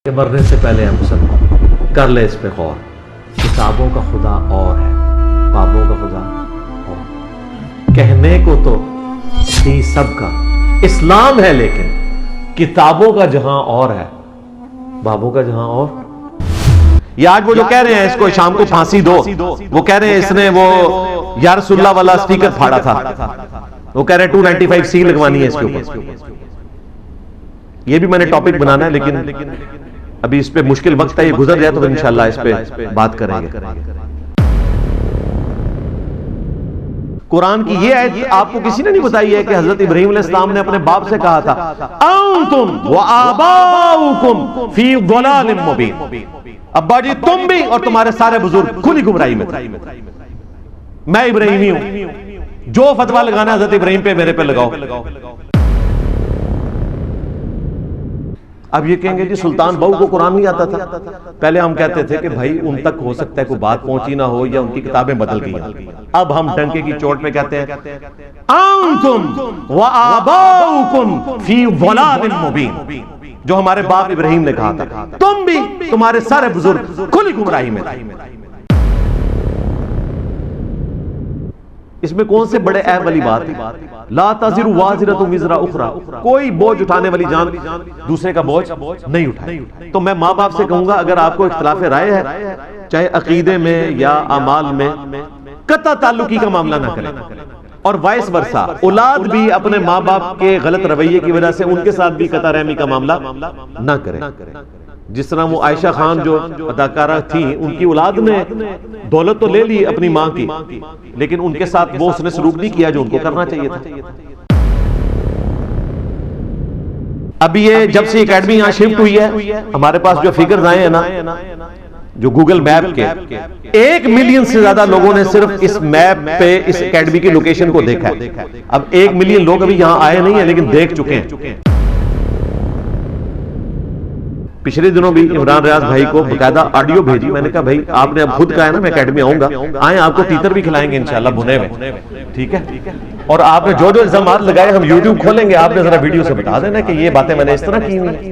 مرنے سے پہلے ہم سب کر لے اس پہ غور. کتابوں کا خدا اور ہے، بابوں کا خدا اور. کہنے کو تو تھی سب کا اسلام ہے، لیکن کتابوں کا جہاں اور ہے، بابوں کا جہاں اور. یہ آج وہ جو کہہ رہے ہیں اس کو شام کو پھانسی دو، وہ کہہ رہے ہیں اس نے وہ یا رسول اللہ والا سٹیکر پھاڑا تھا، وہ کہہ رہے ہیں 295C لگوانی ہے اس کے اوپر. یہ بھی میں نے ٹاپک بنانا ہے، لیکن ابھی اس پہ مشکل وقت ہے، یہ گزر جائے تو انشاءاللہ اس پہ بات کریں گے. قرآن کی یہ آیت آپ کو کسی نے نہیں بتائی ہے کہ حضرت ابراہیم علیہ السلام نے اپنے باپ سے کہا تھا انتم وآباؤکم فی ضلال مبین. ابا جی تم بھی اور تمہارے سارے بزرگ کھلی گمراہی میں تھے، میں ابراہیمی ہوں، جو فتویٰ لگانا حضرت ابراہیم پہ میرے پہ لگاؤ. اب یہ کہیں گے جی سلطان بہو کو قرآن نہیں آتا تھا. پہلے ہم کہتے تھے کہ بھائی ان تک ہو سکتا ہے کوئی بات پہنچی نہ ہو یا ان کی کتابیں بدل گئی. اب ہم ڈنکے کی چوٹ پہ کہتے ہیں انتم وآباؤکم فی ضلال مبین، جو ہمارے باپ ابراہیم نے کہا تھا، تم بھی تمہارے سارے بزرگ کھلی گمراہی میں تھے. اس میں کون سے بڑے عیب والی بات ہے؟ لا تزر وازرۃ وزر اخرى، کوئی بوجھ اٹھانے والی جان دوسرے کا بوجھ نہیں اٹھائے. تو میں ماں باپ سے کہوں گا اگر آپ کو اختلاف رائے ہے چاہے عقیدے میں یا اعمال میں، قطع تعلقی کا معاملہ نہ کریں. اور وائس ورثہ، اولاد بھی اپنے ماں باپ کے غلط رویے کی وجہ سے ان کے ساتھ بھی قطع رحمی کا معاملہ نہ کریں. جس طرح وہ عائشہ خان جو اداکارہ تھیں، ان کی اولاد نے دولت تو لے لی اپنی ماں کی، لیکن ان کے ساتھ وہ اس نے سلوک نہیں کیا جو ان کو کرنا چاہیے تھا. اب یہ جب سے اکیڈمی یہاں شفٹ ہوئی ہے، ہمارے پاس جو فگرز آئے ہیں نا، جو گوگل میپ کے 1 ملین سے زیادہ لوگوں نے صرف اس میپ پہ اس اکیڈمی کی لوکیشن کو دیکھا ہے. اب 1 ملین لوگ ابھی یہاں آئے نہیں ہیں لیکن دیکھ چکے ہیں. پچھلے دنوں بھی عمران ریاض بھائی کو باقاعدہ آڈیو بھیجی، میں نے کہا بھائی آپ نے اب خود کہا ہے نا میں اکیڈمی آؤں گا، آئیں آپ کو تیتر بھی کھلائیں گے انشاءاللہ بھنے میں، ٹھیک ہے. اور آپ نے جو جو الزامات لگائے ہم یوٹیوب کھولیں گے، آپ نے ذرا ویڈیو سے بتا دینا کہ یہ باتیں میں نے اس طرح کی ہوئی.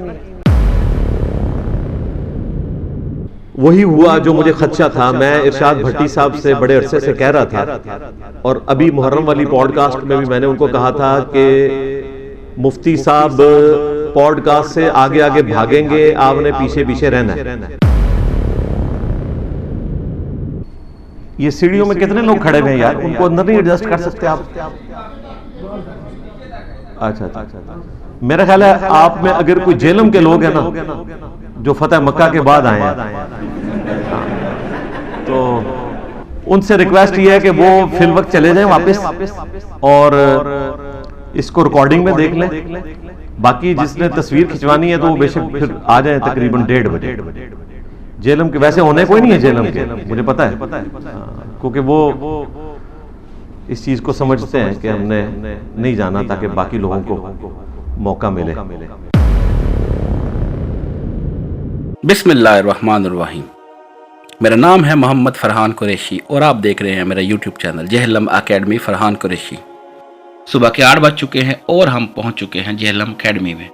وہی ہوا جو مجھے خدشہ تھا. میں ارشاد بھٹی صاحب سے بڑے عرصے سے کہہ رہا تھا، اور ابھی محرم والی پوڈ کاسٹ میں بھی میں نے ان کو کہا تھا کہ مفتی صاحب پوڈ کاسٹ سے آگے آگے بھاگیں گے، آپ نے پیچھے پیچھے رہنا ہے. یہ سیڑھیوں میں کتنے لوگ کھڑے ہوئے ہیں یار، ان کو اندر نہیں ایڈجسٹ کر سکتے آپ؟ اچھا میرا خیال ہے آپ میں اگر کوئی جیلم کے لوگ ہیں نا جو فتح مکہ کے بعد آئے ہیں، تو ان سے ریکویسٹ یہ ہے کہ وہ فی الوقت چلے جائیں واپس اور اس کو ریکارڈنگ میں دیکھ لیں. باقی جس نے تصویر کھچوانی ہے تو وہ بے شک پھر آ جائیں تقریباً 1:30 بجے. جیلم کے ویسے ہونے کوئی نہیں ہے جیلم کے، مجھے پتا ہے، کیونکہ وہ اس چیز کو سمجھتے ہیں کہ ہم نے نہیں جانا تاکہ باقی لوگوں کو موقع ملے. بسم اللہ الرحمن الرحیم. میرا نام ہے محمد فرحان قریشی اور آپ دیکھ رہے ہیں میرا YouTube channel Jhelum academy Farhan Qureshi. صبح کے 8 بج چکے ہیں اور ہم پہنچ چکے ہیں جہلم اکیڈمی میں.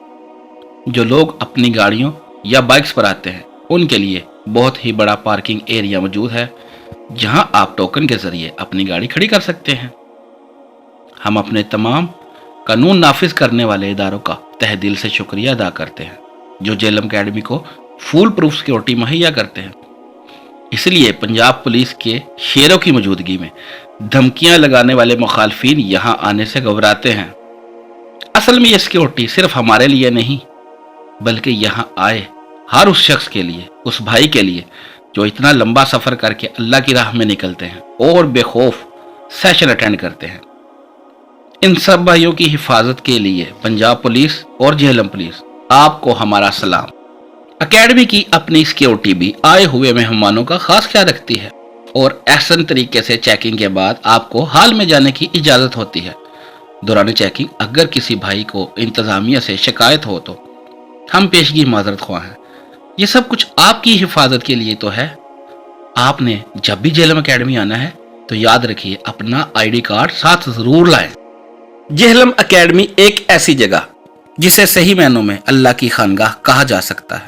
جو لوگ اپنی گاڑیوں یا بائکس پر آتے ہیں ان کے لیے بہت ہی بڑا پارکنگ ایریا موجود ہے، جہاں آپ ٹوکن کے ذریعے اپنی گاڑی کھڑی کر سکتے ہیں. ہم اپنے تمام قانون نافذ کرنے والے اداروں کا تہ دل سے شکریہ ادا کرتے ہیں جو جہلم اکیڈمی کو فول پروف سیکورٹی مہیا کرتے ہیں. اس لیے پنجاب پولیس کے شیروں کی موجودگی میں دھمکیاں لگانے والے مخالفین یہاں آنے سے گھبراتے ہیں. اصل میں یہ سیکورٹی صرف ہمارے لیے نہیں بلکہ یہاں آئے ہر اس شخص کے لیے، اس بھائی کے لیے جو اتنا لمبا سفر کر کے اللہ کی راہ میں نکلتے ہیں اور بے خوف سیشن اٹینڈ کرتے ہیں. ان سب بھائیوں کی حفاظت کے لیے پنجاب پولیس اور جہلم پولیس آپ کو ہمارا سلام. اکیڈمی کی اپنی سیکورٹی بھی آئے ہوئے مہمانوں کا خاص خیال رکھتی ہے اور احسن طریقے سے چیکنگ کے بعد آپ کو حال میں جانے کی اجازت ہوتی ہے. دوران چیکنگ اگر کسی بھائی کو انتظامیہ سے شکایت ہو تو ہم پیشگی معذرت خواہ ہیں. یہ سب کچھ آپ کی حفاظت کے لیے تو ہے. آپ نے جب بھی جہلم اکیڈمی آنا ہے تو یاد رکھیے اپنا ID کارڈ ساتھ ضرور لائیں. جہلم اکیڈمی ایک ایسی جگہ جسے صحیح معنوں میں اللہ کی خانگاہ کہا جا سکتا ہے.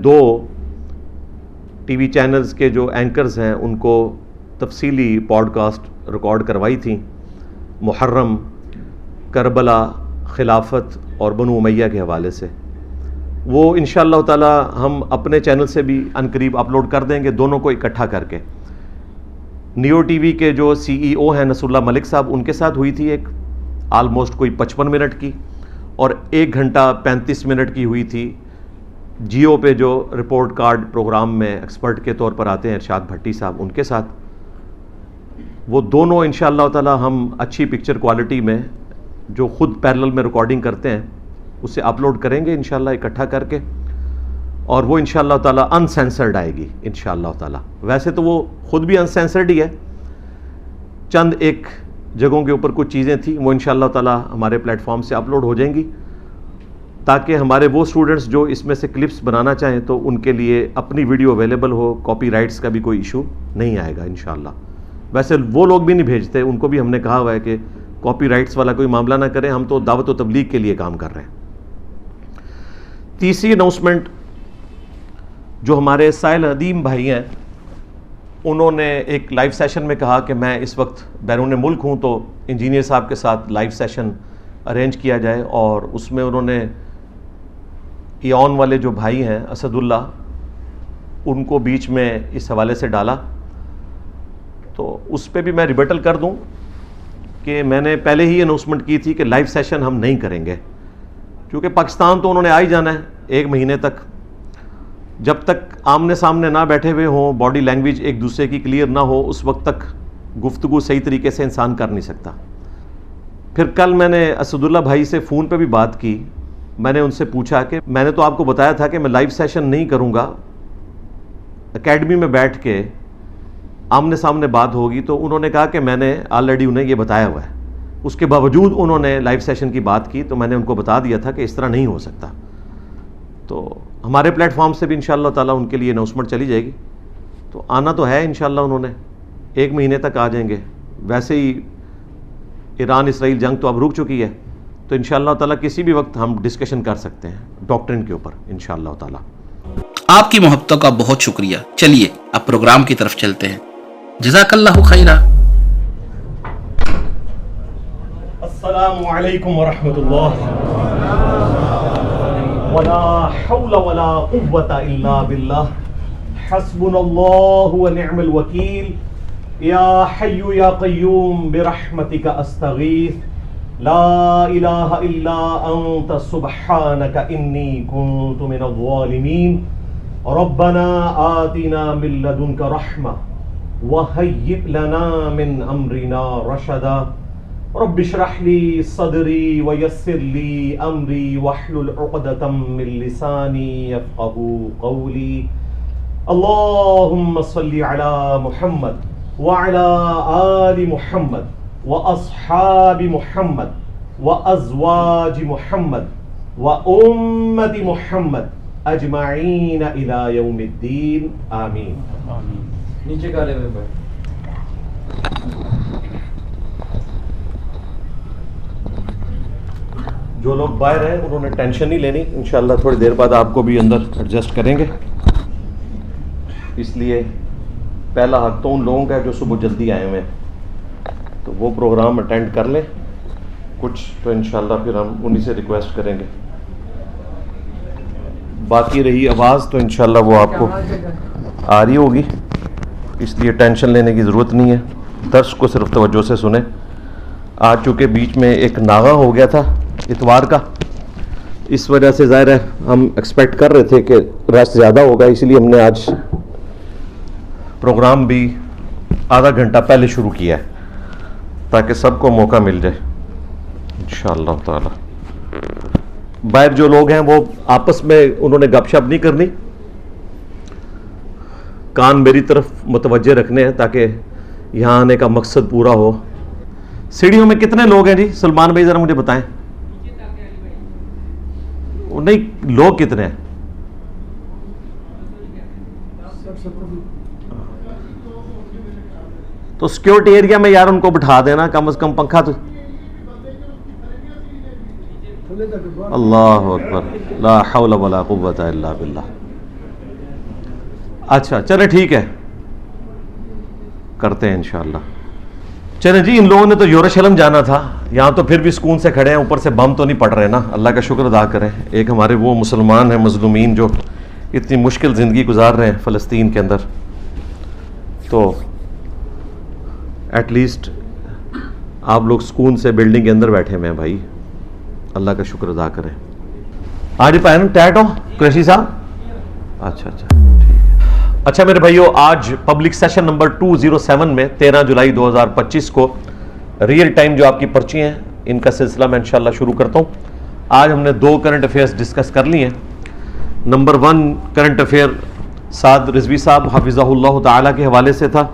2 ٹی وی چینلز کے جو اینکرز ہیں ان کو تفصیلی پوڈ کاسٹ ریکارڈ کروائی تھیں محرم، کربلا، خلافت اور بنو امیہ کے حوالے سے. وہ انشاءاللہ تعالی ہم اپنے چینل سے بھی عنقریب اپلوڈ کر دیں گے، دونوں کو اکٹھا کر کے. نیو ٹی وی کے جو سی ای او ہیں نصر اللہ ملک صاحب، ان کے ساتھ ہوئی تھی ایک آلموسٹ کوئی 55 منٹ کی، اور 1 گھنٹہ 35 منٹ کی ہوئی تھی جیو پہ جو رپورٹ کارڈ پروگرام میں ایکسپرٹ کے طور پر آتے ہیں ارشاد بھٹی صاحب، ان کے ساتھ. وہ دونوں انشاءاللہ تعالی ہم اچھی پکچر کوالٹی میں جو خود پیرلل میں ریکارڈنگ کرتے ہیں اسے اپلوڈ کریں گے انشاءاللہ اکٹھا کر کے، اور وہ انشاءاللہ تعالی ان سینسرڈ آئے گی انشاءاللہ تعالی. ویسے تو وہ خود بھی ان سینسرڈ ہی ہے، چند ایک جگہوں کے اوپر کچھ چیزیں تھیں وہ انشاءاللہ تعالی ہمارے پلیٹ فارم سے اپلوڈ ہو جائیں گی، تاکہ ہمارے وہ اسٹوڈنٹس جو اس میں سے کلپس بنانا چاہیں تو ان کے لیے اپنی ویڈیو اویلیبل ہو، کاپی رائٹس کا بھی کوئی ایشو نہیں آئے گا انشاءاللہ. ویسے وہ لوگ بھی نہیں بھیجتے، ان کو بھی ہم نے کہا ہوا ہے کہ کاپی رائٹس والا کوئی معاملہ نہ کریں، ہم تو دعوت و تبلیغ کے لیے کام کر رہے ہیں. تیسری اناؤنسمنٹ جو ہمارے سائل ندیم بھائی ہیں، انہوں نے ایک لائیو سیشن میں کہا کہ میں اس وقت بیرون ملک ہوں تو انجینئر صاحب کے ساتھ لائیو سیشن ارینج کیا جائے، اور اس میں انہوں نے ایون والے جو بھائی ہیں اسد اللہ، ان کو بیچ میں اس حوالے سے ڈالا. تو اس پہ بھی میں ریبٹل کر دوں کہ میں نے پہلے ہی اناؤنسمنٹ کی تھی کہ لائیو سیشن ہم نہیں کریں گے، کیونکہ پاکستان تو انہوں نے آ ہی جانا ہے 1 مہینے تک. جب تک آمنے سامنے نہ بیٹھے ہوئے ہوں، باڈی لینگویج ایک دوسرے کی کلیئر نہ ہو، اس وقت تک گفتگو صحیح طریقے سے انسان کر نہیں سکتا. پھر کل میں نے اسد اللہ بھائی سے فون پہ بھی بات کی، میں نے ان سے پوچھا کہ میں نے تو آپ کو بتایا تھا کہ میں لائیو سیشن نہیں کروں گا، اکیڈمی میں بیٹھ کے آمنے سامنے بات ہوگی. تو انہوں نے کہا کہ میں نے آلریڈی انہیں یہ بتایا ہوا ہے. اس کے باوجود انہوں نے لائیو سیشن کی بات کی، تو میں نے ان کو بتا دیا تھا کہ اس طرح نہیں ہو سکتا. تو ہمارے پلیٹ فارم سے بھی انشاءاللہ تعالیٰ ان کے لیے اناؤنسمنٹ چلی جائے گی. تو آنا تو ہے انشاءاللہ، انہوں نے 1 مہینے تک آ جائیں گے. ویسے ہی ایران اسرائیل جنگ تو اب رک چکی ہے، تو انشاءاللہ تعالیٰ کسی بھی وقت ہم ڈسکشن کر سکتے ہیں ڈاکٹرن کے اوپر انشاءاللہ تعالیٰ. آپ کی محبتوں کا بہت شکریہ. چلیے اب پروگرام کی طرف چلتے ہیں. جزاک اللہ خیرہ. السلام علیکم ورحمۃ اللہ. ولا حول ولا قوة الا باللہ. حسبنا اللہ ونعم الوکیل. یا حی یا قیوم برحمتک استغیث. لا الہ الا انت سبحانک انی کنت من الظالمین. ربنا آتنا من لدنک رحمہ وہیئ لنا من امرنا رشدا. رب اشرح لي صدري ويسر لي امري واحلل عقدة من لساني يفقهوا قولي. اللهم صل على محمد وعلى آل محمد واصحاب محمد وازواج محمد وامة محمد اجمعین الى یوم الدین. آمین. نیچے کالے میں بھائی. جو لوگ باہر ہیں انہوں نے ٹینشن نہیں لینی، انشاءاللہ تھوڑی دیر بعد آپ کو بھی اندر ایڈجسٹ کریں گے. اس لیے پہلا حق تو ان لوگوں کا ہے جو صبح جلدی آئے ہوئے ہیں، تو وہ پروگرام اٹینڈ کر لیں. کچھ تو انشاءاللہ پھر ہم انہی سے ریکویسٹ کریں گے. باقی رہی آواز تو انشاءاللہ وہ آپ کو آ رہی ہوگی، اس لیے ٹینشن لینے کی ضرورت نہیں ہے. درس کو صرف توجہ سے سنیں. آج چونکہ بیچ میں ایک ناغہ ہو گیا تھا اتوار کا، اس وجہ سے ظاہر ہے ہم ایکسپیکٹ کر رہے تھے کہ رش زیادہ ہوگا، اس لیے ہم نے آج پروگرام بھی آدھا گھنٹہ پہلے شروع کیا ہے تاکہ سب کو موقع مل جائے انشاءاللہ تعالی. باہر جو لوگ ہیں وہ آپس میں انہوں نے گپ شپ نہیں کرنی، کان میری طرف متوجہ رکھنے ہیں تاکہ یہاں آنے کا مقصد پورا ہو. سیڑھیوں میں کتنے لوگ ہیں جی؟ سلمان بھائی ذرا مجھے بتائیں. نہیں، لوگ کتنے ہیں؟ تو سیکیورٹی ایریا میں یار ان کو بٹھا دینا، کم از کم پنکھا تو. اللہ اکبر، لا حول ولا قوت الا باللہ. اچھا چلے ٹھیک ہے, کرتے ہیں انشاءاللہ. چلیں جی, ان لوگوں نے تو یروشلم جانا تھا, یہاں تو پھر بھی سکون سے کھڑے ہیں, اوپر سے بم تو نہیں پڑ رہے نا, اللہ کا شکر ادا کریں. ایک ہمارے وہ مسلمان ہیں مظلومین جو اتنی مشکل زندگی گزار رہے ہیں فلسطین کے اندر, تو ایٹ لیسٹ آپ لوگ سکون سے بلڈنگ کے اندر بیٹھے ہوئے ہیں بھائی, اللہ کا شکر ادا کریں. آج پہن ٹیٹ ہو قریشی صاحب, اچھا اچھا ٹھیک ہے. اچھا میرے بھائیو, آج پبلک سیشن نمبر 207 میں 13 جولائی 2025 کو ریئل ٹائم جو آپ کی پرچی ہیں ان کا سلسلہ میں انشاءاللہ شروع کرتا ہوں. آج ہم نے 2 کرنٹ افیئرس ڈسکس کر لی ہیں. نمبر 1 کرنٹ افیئر سعد رضوی صاحب حفظہ اللہ تعالیٰ کے حوالے سے تھا,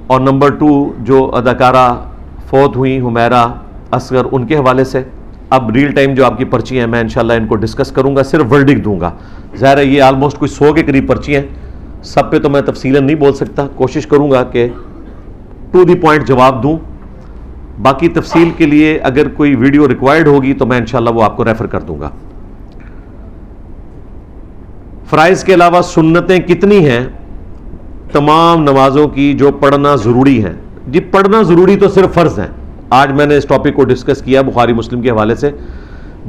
اور نمبر 2 جو اداکارہ فوت ہوئی حمیرہ اصغر ان کے حوالے سے. اب ریئل ٹائم جو آپ کی پرچی ہیں میں انشاءاللہ ان کو ڈسکس کروں گا, صرف ورڈک دوں گا. ظاہر ہے یہ آلموسٹ کوئی 100 کے قریب پرچی ہیں, سب پہ تو میں تفصیلاً نہیں بول سکتا, کوشش کروں گا کہ ٹو دی پوائنٹ جواب دوں. باقی تفصیل کے لیے اگر کوئی ویڈیو ریکوائرڈ ہوگی تو میں انشاءاللہ وہ آپ کو ریفر کر دوں گا. فرائض کے علاوہ سنتیں کتنی ہیں تمام نمازوں کی جو پڑھنا ضروری ہیں؟ جی پڑھنا ضروری تو صرف فرض ہیں. آج میں نے اس ٹاپک کو ڈسکس کیا بخاری مسلم کے حوالے سے.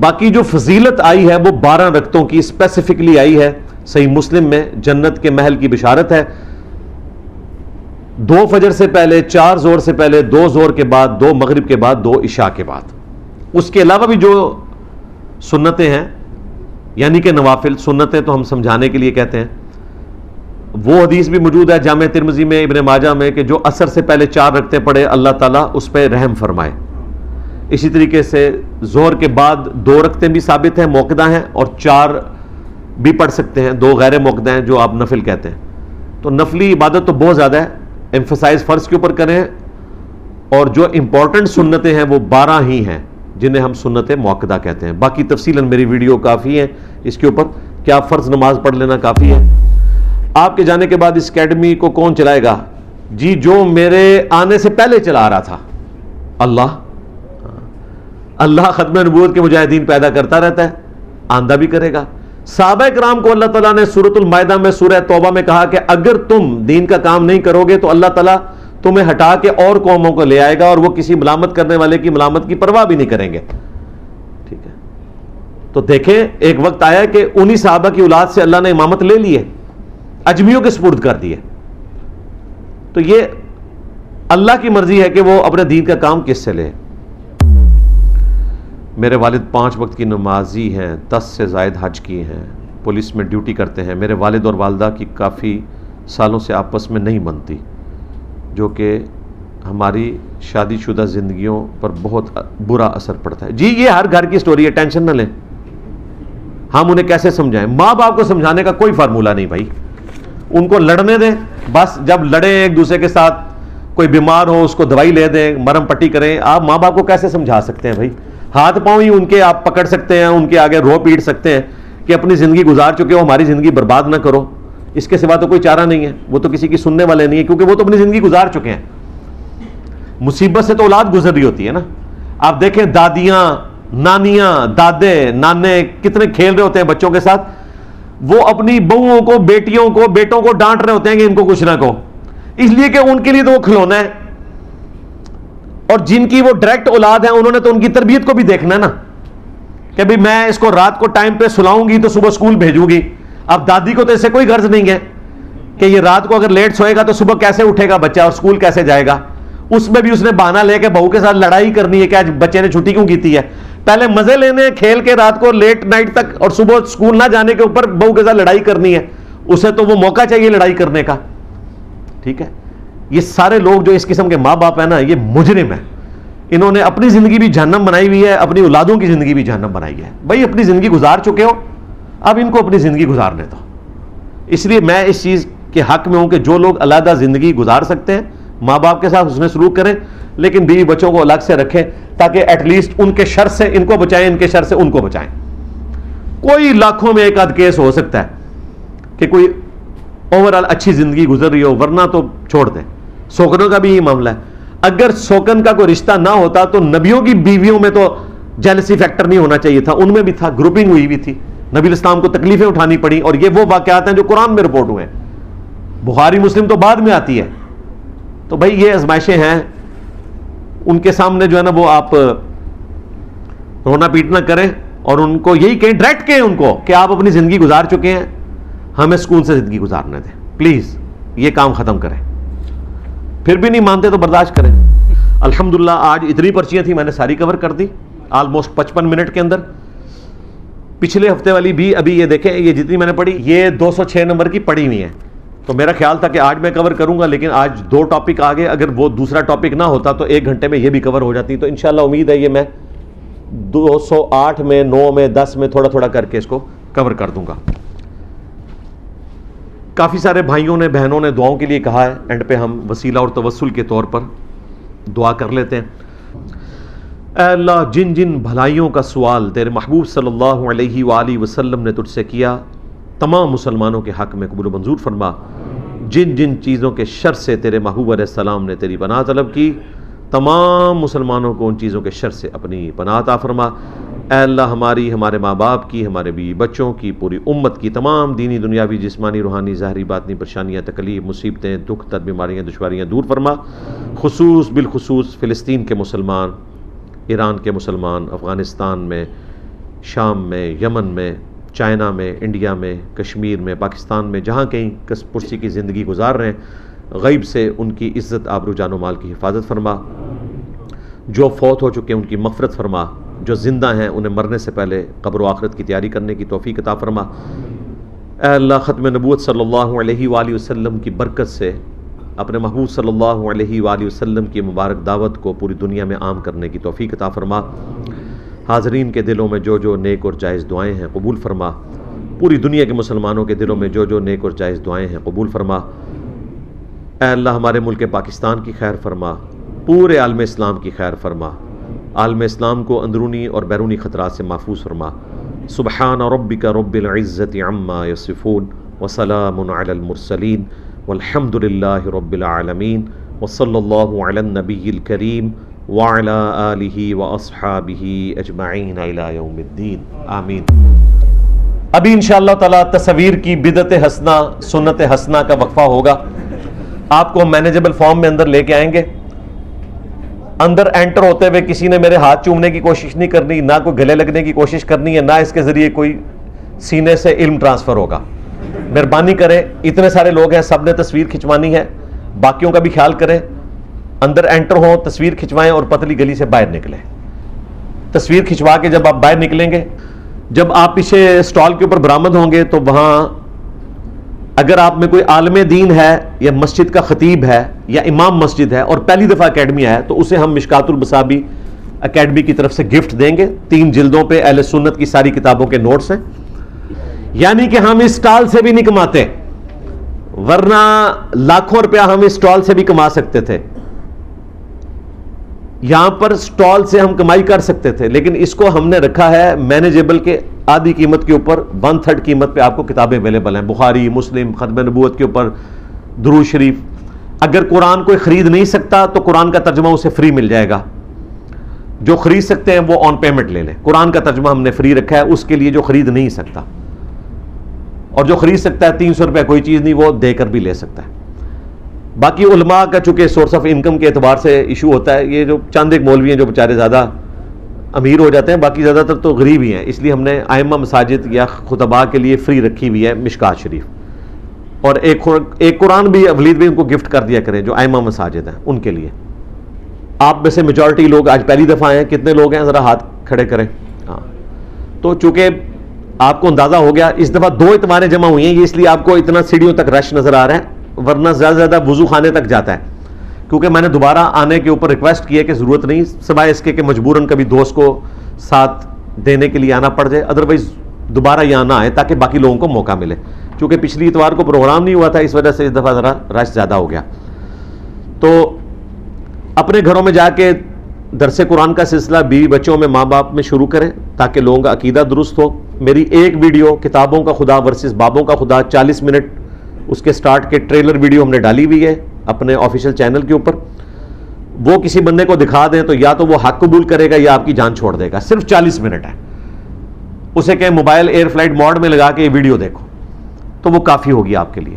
باقی جو فضیلت آئی ہے وہ 12 رکعتوں کی اسپیسیفکلی آئی ہے صحیح مسلم میں. جنت کے محل کی بشارت ہے. 2 فجر سے پہلے, 4 ظہر سے پہلے, 2 ظہر کے بعد, 2 مغرب کے بعد, 2 عشاء کے بعد. اس کے علاوہ بھی جو سنتیں ہیں یعنی کہ نوافل, سنتیں تو ہم سمجھانے کے لیے کہتے ہیں, وہ حدیث بھی موجود ہے جامع ترمذی میں, ابن ماجہ میں, کہ جو عصر سے پہلے 4 رکعتیں پڑھے اللہ تعالیٰ اس پہ رحم فرمائے. اسی طریقے سے ظہر کے بعد 2 رکعتیں بھی ثابت ہیں, موقدہ ہیں, اور 4 بھی پڑھ سکتے ہیں, 2 غیر موقدہ ہیں جو آپ نفل کہتے ہیں. تو نفلی عبادت تو بہت زیادہ ہے, ایمفسائز فرض کے اوپر کریں, اور جو امپورٹنٹ سنتیں ہیں وہ 12 ہی ہیں جنہیں ہم سنت موقدہ کہتے ہیں. باقی تفصیلاً میری ویڈیو کافی ہے اس کے اوپر, کیا فرض نماز پڑھ لینا کافی ہے. آپ کے جانے کے بعد اس اکیڈمی کو کون چلائے گا؟ جی جو میرے آنے سے پہلے چلا رہا تھا اللہ. اللہ ختم نبوت کے مجاہدین پیدا کرتا رہتا ہے, آندہ بھی کرے گا. صحابہ کرام کو اللہ تعالیٰ نے سورۃ المائدہ میں, سورہ توبہ میں کہا کہ اگر تم دین کا کام نہیں کرو گے تو اللہ تعالیٰ تمہیں ہٹا کے اور قوموں کو لے آئے گا, اور وہ کسی ملامت کرنے والے کی ملامت کی پرواہ بھی نہیں کریں گے. ٹھیک ہے, تو دیکھیں ایک وقت آیا کہ انہی صحابہ کی اولاد سے اللہ نے امامت لے لی ہے, اجمیوں کے سپرد کر دی ہے. تو یہ اللہ کی مرضی ہے کہ وہ اپنے دین کا کام کس سے لے. میرے والد 5 وقت کی نمازی ہیں, 10 سے زائد حج کیے ہیں, پولیس میں ڈیوٹی کرتے ہیں. میرے والد اور والدہ کی کافی سالوں سے آپس میں نہیں بنتی, جو کہ ہماری شادی شدہ زندگیوں پر بہت برا اثر پڑتا ہے. جی یہ ہر گھر کی سٹوری ہے, ٹینشن نہ لیں. ہم انہیں کیسے سمجھائیں؟ ماں باپ کو سمجھانے کا کوئی فارمولہ نہیں بھائی, ان کو لڑنے دیں بس. جب لڑیں ایک دوسرے کے ساتھ, کوئی بیمار ہو اس کو دوائی لے دیں, مرم پٹی کریں. آپ ماں باپ کو کیسے سمجھا سکتے ہیں بھائی؟ ہاتھ پاؤں ہی ان کے آپ پکڑ سکتے ہیں, ان کے آگے رو پیٹ سکتے ہیں کہ اپنی زندگی گزار چکے ہو, ہماری زندگی برباد نہ کرو. اس کے سوا تو کوئی چارہ نہیں ہے. وہ تو کسی کی سننے والے نہیں ہیں, کیونکہ وہ تو اپنی زندگی گزار چکے ہیں. مصیبت سے تو اولاد گزر رہی ہوتی ہے نا. آپ دیکھیں دادیاں, نانیاں, دادے, نانے کتنے کھیل رہے ہوتے ہیں بچوں کے ساتھ. وہ اپنی بہوؤں کو, بیٹیوں کو, بیٹوں کو ڈانٹ رہے ہوتے ہیں کہ ان کو کچھ نہ کہو, اس لیے کہ ان کے لیے تو وہ کھلونا ہے. اور جن کی وہ ڈائریکٹ اولاد ہیں انہوں نے تو ان کی تربیت کو بھی دیکھنا ہے نا, کہ بھئی میں اس کو رات کو ٹائم پہ سلاؤں گی تو صبح سکول بھیجوں گی. اب دادی کو تو اس سے کوئی غرض نہیں ہے کہ یہ رات کو اگر لیٹ سوئے گا تو صبح کیسے اٹھے گا بچہ اور سکول کیسے جائے گا. اس میں بھی اس نے بہانہ لے کے بہو کے ساتھ لڑائی کرنی ہے کہ آج بچے نے چھٹی کیوں کی تھی ہے. پہلے مزے لینے کھیل کے رات کو لیٹ نائٹ تک, اور صبح سکول نہ جانے کے اوپر بہو کے ساتھ لڑائی کرنی ہے. اسے تو وہ موقع چاہیے لڑائی کرنے کا. ٹھیک ہے, یہ سارے لوگ جو اس قسم کے ماں باپ ہیں نا, یہ مجرم ہیں. انہوں نے اپنی زندگی بھی جہنم بنائی ہوئی ہے, اپنی اولادوں کی زندگی بھی جہنم بنائی ہے. بھائی اپنی زندگی گزار چکے ہو, اب ان کو اپنی زندگی گزارنے دو. اس لیے میں اس چیز کے حق میں ہوں کہ جو لوگ علیحدہ زندگی گزار سکتے ہیں ماں باپ کے ساتھ حسن سلوک کریں, لیکن بیوی بچوں کو الگ سے رکھیں تاکہ ایٹ لیسٹ ان کے شر سے ان کو بچائیں, ان کے شر سے ان کو بچائیں. کوئی لاکھوں میں ایک آدھ کیس ہو سکتا ہے کہ کوئی اوور آل اچھی زندگی گزر رہی ہو, ورنہ تو چھوڑ دیں. سوکنوں کا بھی یہ معاملہ ہے. اگر سوکن کا کوئی رشتہ نہ ہوتا تو نبیوں کی بیویوں میں تو جیلسی فیکٹر نہیں ہونا چاہیے تھا, ان میں بھی تھا, گروپنگ ہوئی بھی تھی, نبی اسلام کو تکلیفیں اٹھانی پڑی. اور یہ وہ واقعات ہیں جو قرآن میں رپورٹ ہوئے ہیں. بخاری مسلم تو بعد میں آتی ہے. تو بھائی یہ آزمائشیں ہیں, ان کے سامنے جو ہے نا وہ آپ رونا پیٹنا کریں اور ان کو یہی کہیں, ڈائریکٹ کہیں ان کو کہ آپ اپنی زندگی گزار چکے ہیں, ہمیں سکون سے زندگی گزارنے دیں, پلیز یہ کام ختم کریں. پھر بھی نہیں مانتے تو برداشت کریں. الحمدللہ آج اتنی پرچیاں تھیں میں نے ساری کور کر دی آلموسٹ 55 منٹ کے اندر. پچھلے ہفتے والی بھی ابھی یہ دیکھیں, یہ جتنی میں نے پڑھی یہ 206 نمبر کی پڑھی ہوئی ہیں. تو میرا خیال تھا کہ آج میں کور کروں گا, لیکن آج 2 ٹاپک آ گئے. اگر وہ دوسرا ٹاپک نہ ہوتا تو 1 گھنٹے میں یہ بھی کور ہو جاتی. تو انشاءاللہ امید ہے یہ میں 208 میں 9 میں 10 میں تھوڑا تھوڑا کر کے اس کو کور کر دوں گا. کافی سارے بھائیوں نے بہنوں نے دعاؤں کے لیے کہا ہے, اینڈ پہ ہم وسیلہ اور توسل کے طور پر دعا کر لیتے ہیں. اے اللہ, جن جن بھلائیوں کا سوال تیرے محبوب صلی اللہ علیہ وآلہ وسلم نے تجھ سے کیا, تمام مسلمانوں کے حق میں قبول و منظور فرما. جن جن چیزوں کے شر سے تیرے محبوب علیہ السلام نے تیری پناہ طلب کی, تمام مسلمانوں کو ان چیزوں کے شر سے اپنی پناہ عطا فرما. اے اللہ, ہماری, ہمارے ماں باپ کی, ہمارے بیوی بچوں کی, پوری امت کی تمام دینی دنیاوی جسمانی روحانی ظاہری باطنی پریشانیاں تکلیف مصیبتیں دکھ درد بیماریاں دشواریاں دور فرما. بالخصوص فلسطین کے مسلمان, ایران کے مسلمان, افغانستان میں, شام میں, یمن میں, چائنا میں, انڈیا میں, کشمیر میں, پاکستان میں, جہاں کہیں کس پرسی کی زندگی گزار رہے ہیں, غیب سے ان کی عزت آبرو جان و مال کی حفاظت فرما. جو فوت ہو چکے ان کی مغفرت فرما, جو زندہ ہیں انہیں مرنے سے پہلے قبر و آخرت کی تیاری کرنے کی توفیق عطا فرما. اے اللہ, ختم نبوت صلی اللہ علیہ وآلہ وسلم کی برکت سے اپنے محبوب صلی اللہ علیہ وآلہ وسلم کی مبارک دعوت کو پوری دنیا میں عام کرنے کی توفیق عطا فرما. حاضرین کے دلوں میں جو جو نیک اور جائز دعائیں ہیں قبول فرما. پوری دنیا کے مسلمانوں کے دلوں میں جو جو نیک اور جائز دعائیں ہیں قبول فرما. اے اللہ, ہمارے ملک پاکستان کی خیر فرما, پورے عالم اسلام کی خیر فرما. عالم اسلام کو اندرونی اور بیرونی خطرات سے محفوظ فرما. سبحان ربک رب العزت عما یصفون وسلام علی المرسلین والحمد للہ رب العالمین وصلی اللہ علی النبی الکریم وعلی آلہ واصحابہ اجمعین الی یوم الدین, آمین. ابھی انشاءاللہ تعالی تصویر کی بدعت حسنہ سنت حسنہ کا وقفہ ہوگا. آپ کو مینیجبل فارم میں اندر لے کے آئیں گے. اندر انٹر ہوتے ہوئے کسی نے میرے ہاتھ چومنے کی کوشش نہیں کرنی, نہ کوئی گلے لگنے کی کوشش کرنی ہے, نہ اس کے ذریعے کوئی سینے سے علم ٹرانسفر ہوگا. مہربانی کریں, اتنے سارے لوگ ہیں, سب نے تصویر کھنچوانی ہے, باقیوں کا بھی خیال کریں. اندر انٹر ہوں, تصویر کھنچوائیں اور پتلی گلی سے باہر نکلیں. تصویر کھنچوا کے جب آپ باہر نکلیں گے, جب آپ پیچھے اسٹال کے اوپر برآمد ہوں گے تو وہاں اگر آپ میں کوئی عالم دین ہے یا مسجد کا خطیب ہے یا امام مسجد ہے اور پہلی دفعہ اکیڈمی ہے, تو اسے ہم مشکات المصابیح اکیڈمی کی طرف سے گفٹ دیں گے. 3 جلدوں پہ اہل سنت کی ساری کتابوں کے نوٹس ہیں. یعنی کہ ہم اس اسٹال سے بھی نہیں کماتے, ورنہ لاکھوں روپیہ ہم اس اسٹال سے بھی کما سکتے تھے. یہاں پر اسٹال سے ہم کمائی کر سکتے تھے, لیکن اس کو ہم نے رکھا ہے مینیجیبل کے آدھی قیمت کے اوپر 1/3 قیمت پہ آپ کو کتابیں اویلیبل ہیں. بخاری, مسلم, ختم نبوت کے اوپر درود شریف. اگر قرآن کوئی خرید نہیں سکتا تو قرآن کا ترجمہ اسے فری مل جائے گا. جو خرید سکتے ہیں وہ آن پیمنٹ لے لیں. قرآن کا ترجمہ ہم نے فری رکھا ہے اس کے لیے جو خرید نہیں سکتا, اور جو خرید سکتا ہے 300 روپے کوئی چیز نہیں, وہ دے کر بھی لے سکتا ہے. باقی علماء کا چونکہ سورس آف انکم کے اعتبار سے ایشو ہوتا ہے, یہ جو چند ایک مولوی ہیں جو بیچارے زیادہ امیر ہو جاتے ہیں, باقی زیادہ تر تو غریب ہی ہیں, اس لیے ہم نے ائمہ مساجد یا خطباء کے لیے فری رکھی ہوئی ہے مشکات شریف. اور ایک قرآن بھی ولید بھی ان کو گفٹ کر دیا کریں جو ائمہ مساجد ہیں ان کے لیے. آپ میں سے میجورٹی لوگ آج پہلی دفعہ آئے ہیں, کتنے لوگ ہیں ذرا ہاتھ کھڑے کریں. ہاں, تو چونکہ آپ کو اندازہ ہو گیا اس دفعہ 2 اتواریں جمع ہوئی ہیں, یہ اس لیے آپ کو اتنا سیڑھیوں تک رش نظر آ رہا ہے, ورنہ زیادہ زیادہ وضو خانے تک جاتا ہے. کیونکہ میں نے دوبارہ آنے کے اوپر ریکویسٹ کی ہے کہ ضرورت نہیں, سوائے اس کے کہ مجبوراً کبھی دوست کو ساتھ دینے کے لیے آنا پڑ جائے, ادروائز دوبارہ یہاں نہ آئے تاکہ باقی لوگوں کو موقع ملے. چونکہ پچھلی اتوار کو پروگرام نہیں ہوا تھا, اس وجہ سے اس دفعہ ذرا رش زیادہ ہو گیا. تو اپنے گھروں میں جا کے درس قرآن کا سلسلہ بیوی بچوں میں ماں باپ میں شروع کریں تاکہ لوگوں کا عقیدہ درست ہو. میری ایک ویڈیو کتابوں کا خدا ورسز بابوں کا خدا 40 منٹ اس کے سٹارٹ کے ٹریلر ویڈیو ہم نے ڈالی ہوئی ہے اپنے آفیشیل چینل کے اوپر. وہ کسی بندے کو دکھا دیں تو یا تو وہ حق قبول کرے گا یا آپ کی جان چھوڑ دے گا. صرف 40 منٹ ہے, اسے کہ موبائل ایئر فلائٹ موڈ میں لگا کے یہ ویڈیو دیکھو تو وہ کافی ہوگی آپ کے لیے.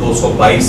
222